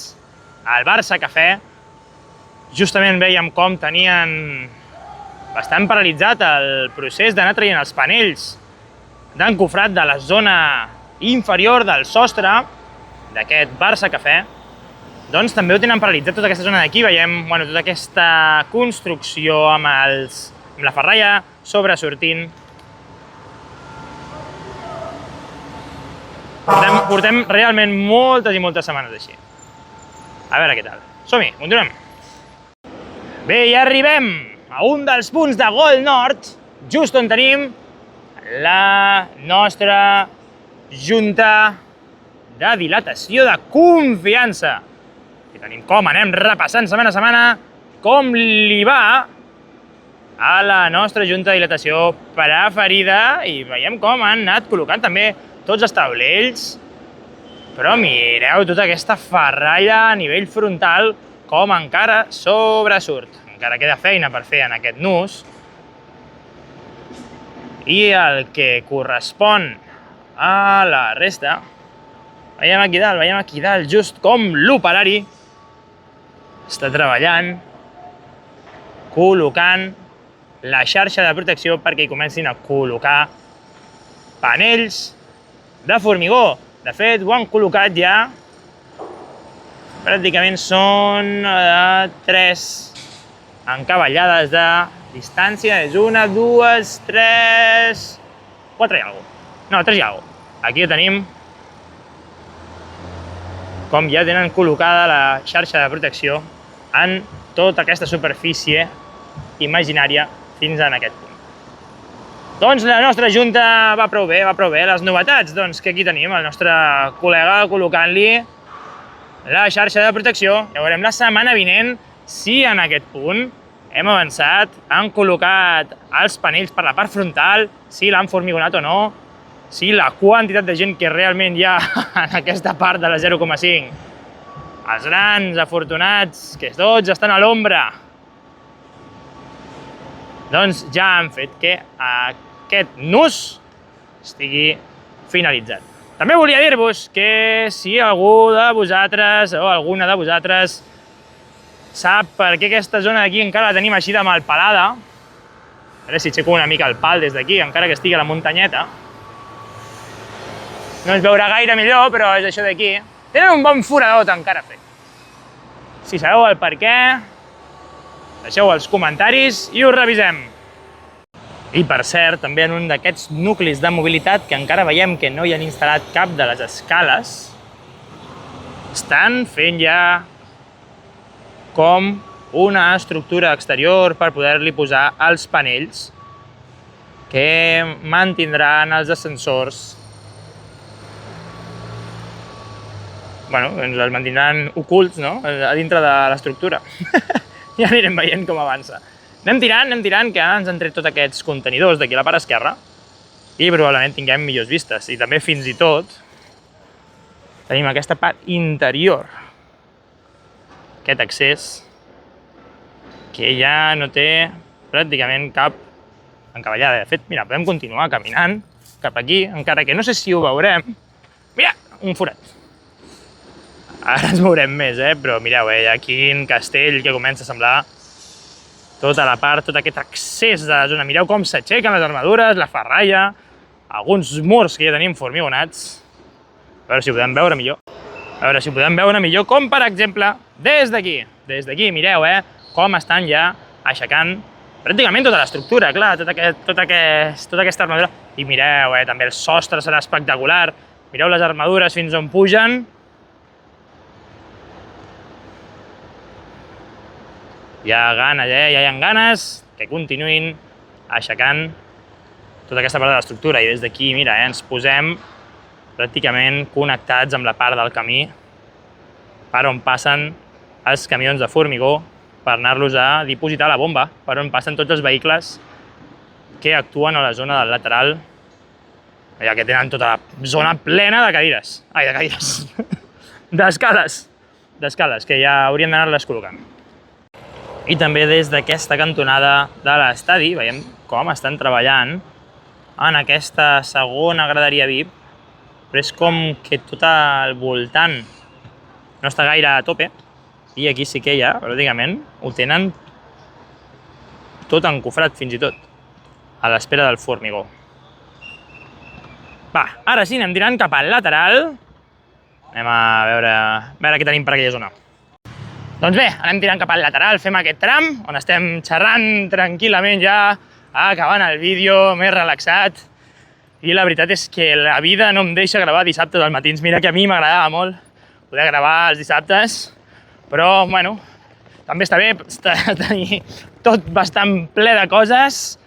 al Barça Cafè. Justament veiem com tenien bastant paralitzat el procés d'anar traient els panells d'encofrat de la zona inferior del sostre d'aquest Barça Cafè. Doncs també ho tenen paralitzat tota aquesta zona d'aquí. Veiem tota aquesta construcció amb la ferralla sobresortint. Portem realment moltes i moltes setmanes així. A veure què tal. Som-hi, continuem. Bé, ja arribem a un dels punts de Gol Nord, just on tenim la nostra junta de dilatació de confiança. I tenim com anem repassant setmana a setmana com li va a la nostra junta de dilatació preferida i veiem com han anat col·locant també tots els taulells. Però mireu tota aquesta ferralla a nivell frontal com encara sobresurt. Encara queda feina per fer en aquest nus. I el que correspon a la resta, veiem aquí dalt, just com l'operari està treballant, col·locant la xarxa de protecció perquè hi comencin a col·locar panells de formigó. De fet, ho han col·locat ja, pràcticament són 3 encavallades de distància. És 1, 2, 3, 4 i alguna cosa. No, 3 i alguna cosa. Aquí ja tenim com ja tenen col·locada la xarxa de protecció en tota aquesta superfície imaginària fins en aquest punt. Doncs la nostra junta va prou bé. Les novetats, doncs, que aquí tenim el nostre col·lega col·locant-li la xarxa de protecció. Ja veurem la setmana vinent si en aquest punt hem avançat, han col·locat els panells per la part frontal, si l'han formigonat o no, si la quantitat de gent que realment hi ha en aquesta part de la 0,5, els grans afortunats, que tots estan a l'ombra, doncs ja han fet que aquest nus estigui finalitzat. També volia dir-vos que si algú de vosaltres o alguna de vosaltres sap per què aquesta zona d'aquí encara la tenim així de malpelada, a veure si aixeco una mica el pal des d'aquí, encara que estigui a la muntanyeta, no es veurà gaire millor, però és això d'aquí. Tenen un bon foradot encara fet. Si sabeu el per què, deixeu els comentaris i ho revisem. I per cert, també en un d'aquests nuclis de mobilitat que encara veiem que no hi han instal·lat cap de les escales, estan fent ja com una estructura exterior per poder-li posar els panells que mantindran els ascensors. Bueno, els mantindran ocults, no?, a dintre de l'estructura. Ja anirem veient com avança. Anem tirant, que ens han tret tots aquests contenidors d'aquí a la part esquerra i probablement tinguem millors vistes. I també, fins i tot, tenim aquesta part interior, aquest accés, que ja no té pràcticament cap encavallada. De fet, mira, podem continuar caminant cap aquí, encara que no sé si ho veurem. Mira, un forat. Ara ens veurem més, però mireu, hi ha quin castell que comença a semblar tota la part, tot aquest accés de la zona. Mireu com s'aixequen les armadures, la ferralla, alguns murs que ja tenim formigonats. A veure si ho podem veure millor. Com, per exemple, des d'aquí. Des d'aquí, mireu, com estan ja aixecant pràcticament tota l'estructura, clar, tota aquesta armadura. I mireu, també el sostre serà espectacular. Mireu les armadures fins on pugen. Hi ha ganes que continuïn aixecant tota aquesta part de l'estructura. I des d'aquí, mira, ens posem pràcticament connectats amb la part del camí per on passen els camions de formigó per anar-los a dipositar la bomba, per on passen tots els vehicles que actuen a la zona del lateral, ja que tenen tota la zona plena de cadires. Ai, de cadires. D'escales, que ja haurien d'anar-les col·locant. I també des d'aquesta cantonada de l'estadi veiem com estan treballant en aquesta segona graderia VIP, però és com que tot al voltant no està gaire a tope, i aquí sí que ja, pràcticament, ho tenen tot encofrat fins i tot, a l'espera del formigó. Va, ara sí, anem tirant cap al lateral. Anem a veure què tenim per aquella zona. Doncs bé, anem tirant cap al lateral, fem aquest tram, on estem xerrant tranquil·lament ja, acabant el vídeo, més relaxat. I la veritat és que la vida no em deixa gravar dissabtes als matins. Mira que a mi m'agradava molt poder gravar els dissabtes, però, bueno, també està bé tenir tot bastant ple de coses.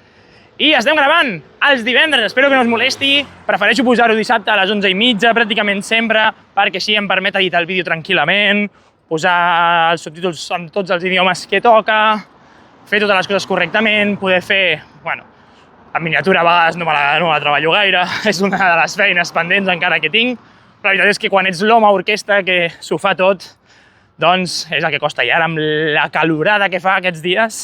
I estem gravant els divendres, espero que no us molesti. Prefereixo posar-ho dissabte a les 11:30, pràcticament sempre, perquè així em permet editar el vídeo tranquil·lament, posar els subtítols en tots els idiomes que toca, fer totes les coses correctament, poder fer, bueno, en miniatura a vegades no me la treballo gaire, és una de les feines pendents encara que tinc, però la veritat és que quan ets l'home orquestra que s'ho fa tot, doncs és el que costa. I ara amb la calorada que fa aquests dies,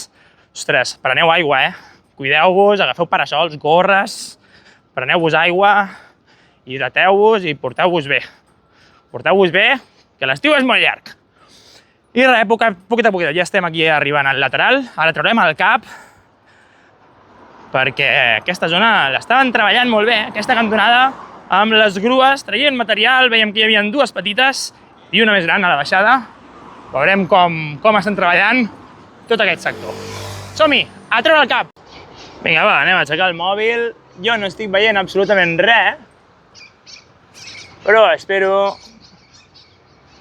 ostres, preneu aigua, Cuideu-vos, agafeu parasols, gorres, preneu-vos aigua, hidrateu-vos i porteu-vos bé. Porteu-vos bé, que l'estiu és molt llarg. I res, poquet a poquet, ja estem aquí arribant al lateral. Ara traurem el cap, perquè aquesta zona l'estaven treballant molt bé, aquesta cantonada, amb les grues, traient material, veiem que hi havia dues petites i una més gran a la baixada. Veurem com estan treballant tot aquest sector. Som-hi, a treure el cap! Vinga, va, anem a aixecar el mòbil. Jo no estic veient absolutament res, però espero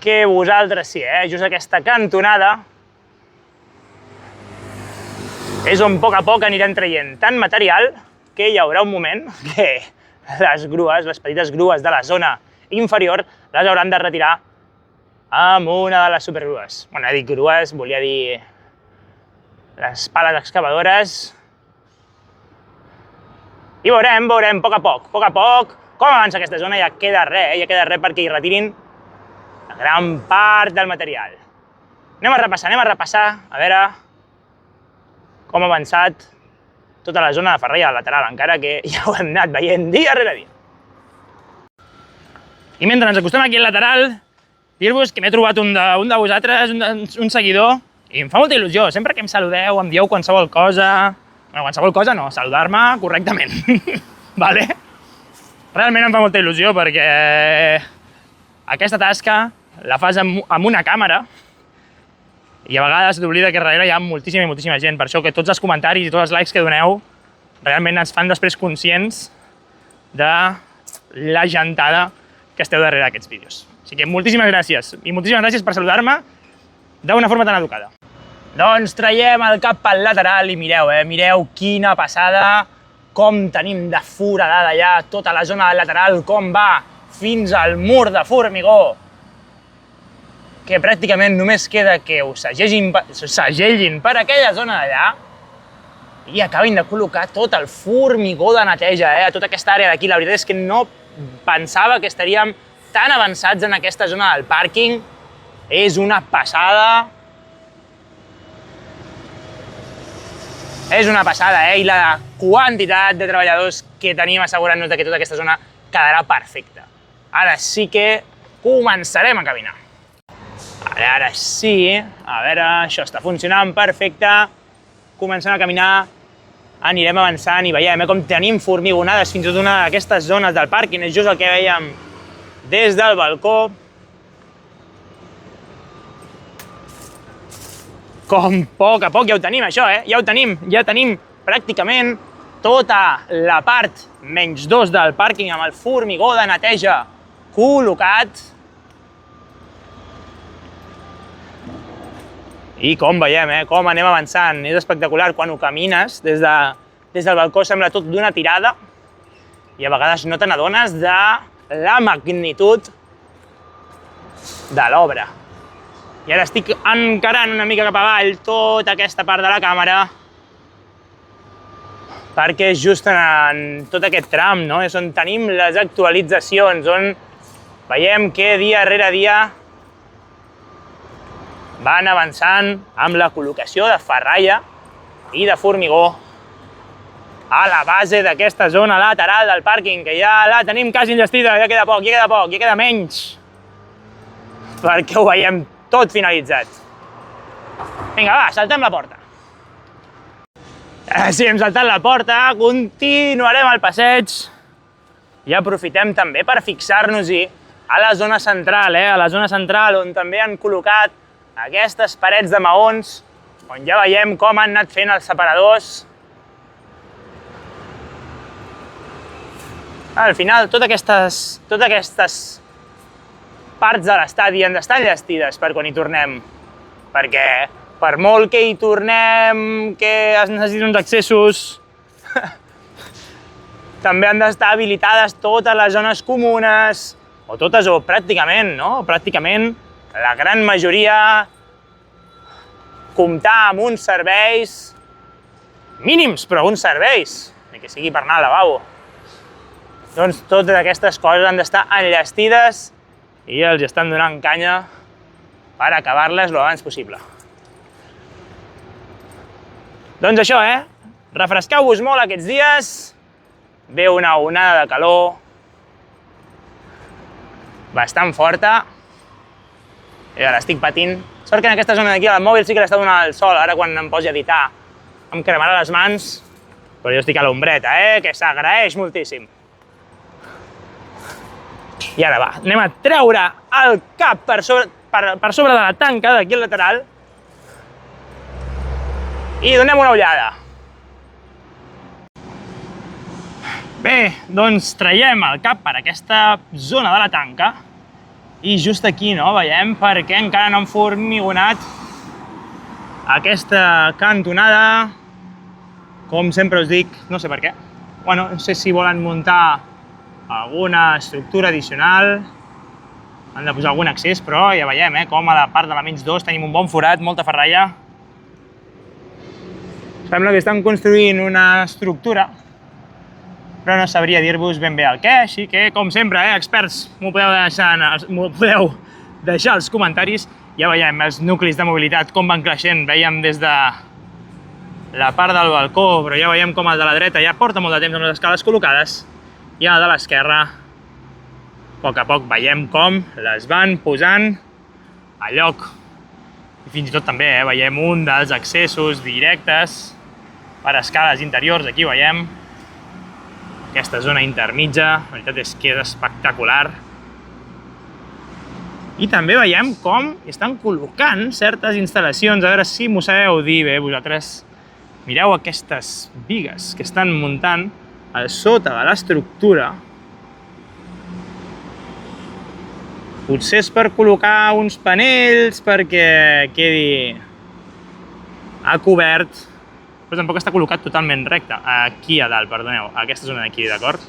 que vosaltres sí, just aquesta cantonada és on a poc anirem traient tant material que hi haurà un moment que les grues, les petites grues de la zona inferior, les hauran de retirar amb una de les supergrues. Bueno, he dit grues, volia dir les pales excavadores. I veurem, a poc, com avança aquesta zona. Ja queda res perquè hi retirin la gran part del material. Anem a repassar, a veure com ha avançat tota la zona de ferralla lateral, encara que ja ho hem anat veient dia rere dia. I mentre ens acostem aquí al lateral, dir-vos que m'he trobat un de vosaltres, un seguidor, i em fa molta il·lusió. Sempre que em saludeu, em dieu qualsevol cosa... Bueno, qualsevol cosa no, saludar-me correctament. Vale? Realment em fa molta il·lusió perquè aquesta tasca la fas amb una càmera i a vegades t'oblida que darrere hi ha moltíssima gent. Per això que tots els comentaris i tots els likes que doneu realment ens fan després conscients de la gentada que esteu darrere d'aquests vídeos. Així que moltíssimes gràcies. I moltíssimes gràcies per saludar-me d'una forma tan educada. Doncs traiem el cap pel lateral i mireu, mireu quina passada, com tenim de foradada ja tota la zona del lateral, com va fins al mur de formigó, que pràcticament només queda que ho segellin per aquella zona d'allà i acabin de col·locar tot el formigó de neteja a tota aquesta àrea d'aquí. La veritat és que no pensava que estaríem tan avançats en aquesta zona del pàrquing. És una passada. És una passada, i la quantitat de treballadors que tenim assegurant-nos que tota aquesta zona quedarà perfecta. Ara sí que començarem a caminar. Ara sí, a veure, això està funcionant perfecte. Comencem a caminar, anirem avançant i veiem com tenim formigonades fins a una d'aquestes zones del pàrquing. És just el que veiem des del balcó. Com a poc ja ho tenim, això, ja ho tenim. Ja tenim pràcticament tota la part menys 2 del pàrquing amb el formigó de neteja col·locat. I com veiem, com anem avançant. És espectacular quan ho camines. Des del balcó sembla tot d'una tirada i a vegades no te n'adones de la magnitud de l'obra. I ara estic encarant una mica cap avall tota aquesta part de la càmera perquè és just en tot aquest tram, és on tenim les actualitzacions, on veiem que dia rere dia van avançant amb la col·locació de ferralla i de formigó a la base d'aquesta zona lateral del pàrquing, que ja la tenim quasi enllestida, ja queda poc, ja queda menys, perquè ho veiem tot finalitzat. Vinga, va, saltem la porta. Sí, hem saltat la porta, continuarem el passeig i aprofitem també per fixar-nos-hi a la zona central, a la zona central on també han col·locat aquestes parets de maons, on ja veiem com han anat fent els separadors. Al final, totes aquestes parts de l'estadi han d'estar enllestides per quan hi tornem, perquè per molt que hi tornem, que es necessitin uns accessos, també han d'estar habilitades totes les zones comunes, o totes o pràcticament, Pràcticament la gran majoria, comptar amb uns serveis mínims, però uns serveis, ni que sigui per anar al lavabo. Doncs totes aquestes coses han d'estar enllestides i els estan donant canya per acabar-les lo abans possible. Doncs això, refresqueu-vos molt aquests dies, ve una onada de calor bastant forta, jo l'estic patint. Sort que en aquesta zona d'aquí al mòbil sí que l'està donant el sol, ara quan em posi a editar em cremarà les mans, però jo estic a l'ombreta, que s'agraeix moltíssim. I ara va, anem a treure el cap per sobre de la tanca d'aquí al lateral i donem una ullada. Bé, doncs traiem el cap per aquesta zona de la tanca i just aquí, no, veiem perquè encara no hem formigonat aquesta cantonada. Com sempre us dic, no sé per què. Bueno, no sé si volen muntar alguna estructura addicional, han de posar algun accés, però ja veiem com a la part de la menys 2 tenim un bon forat, molta ferralla. Sembla que estan construint una estructura, però no sabria dir-vos ben bé el què, així que, com sempre, experts, m'ho podeu deixar als comentaris. Ja veiem els nuclis de mobilitat com van creixent, veiem des de la part del balcó, però ja veiem com el de la dreta ja porta molt de temps amb les escales col·locades, i el de l'esquerra, a poc veiem com les van posant a lloc. I fins i tot també veiem un dels accessos directes per escales interiors, aquí veiem aquesta zona intermitja, la veritat és que és espectacular. I també veiem com estan col·locant certes instal·lacions, a veure si m'ho sabeu dir bé vosaltres. Mireu aquestes bigues que estan muntant a sota de l'estructura. Potser és per col·locar uns panells perquè quedi a cobert, però tampoc està col·locat totalment recte. Aquí a dalt, perdoneu, aquesta zona d'aquí, d'acord?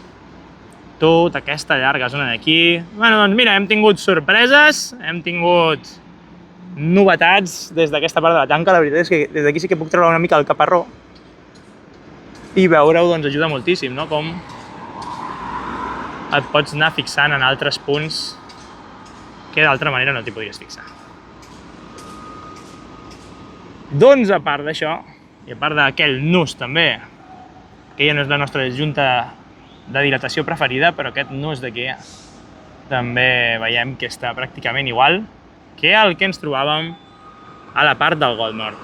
Tota aquesta llarga zona d'aquí. Bueno, doncs mira, hem tingut sorpreses, hem tingut novetats des d'aquesta part de la tanca. La veritat és que des d'aquí sí que puc treure una mica el caparró i veure-ho doncs ajuda moltíssim, no? Com et pots anar fixant en altres punts que d'altra manera no t'hi podries fixar. Doncs a part d'això, i a part d'aquell nus també, que ja no és la nostra junta de dilatació preferida, però aquest nus d'aquí també veiem que està pràcticament igual que el que ens trobàvem a la part del Gold Nord.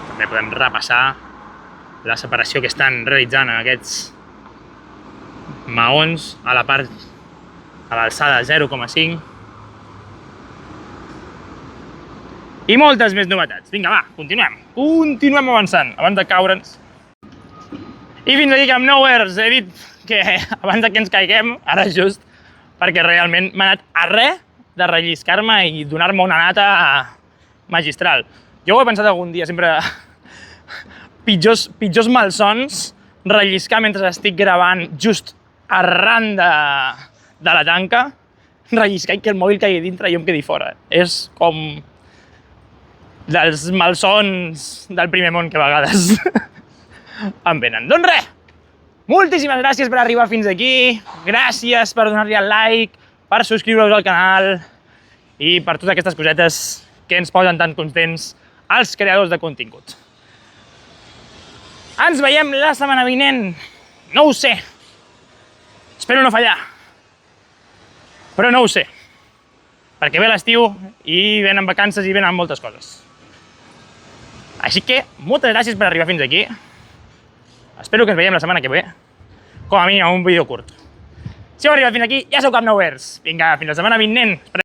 També podem repassar la separació que estan realitzant en aquests maons a la part a l'alçada 0,5 i moltes més novetats. Vinga, va, continuem avançant abans de caure'ns. I fins aquí Camp Nowheres. He dit que abans que ens caiguem, ara just, perquè realment m'ha anat a res de relliscar-me i donar-me una nata magistral. Jo ho he pensat algun dia, sempre pitjors malsons, relliscar mentre estic gravant just arran de la tanca, relliscar i que el mòbil caigui dintre i jo em quedi fora. És com dels malsons del primer món que a vegades em venen. Doncs res, moltíssimes gràcies per arribar fins aquí, gràcies per donar-li el like, per subscriure-us al canal i per totes aquestes cosetes que ens posen tan contents als creadors de contingut. Ens veiem la setmana vinent, no ho sé, espero no fallar, però no ho sé, perquè ve l'estiu i venen vacances i venen moltes coses. Així que moltes gràcies per arribar fins aquí, espero que ens veiem la setmana que ve, com a mínim amb un vídeo curt. Si heu arribat fins aquí, ja sou Camp Nowheres. Vinga, fins la setmana vinent.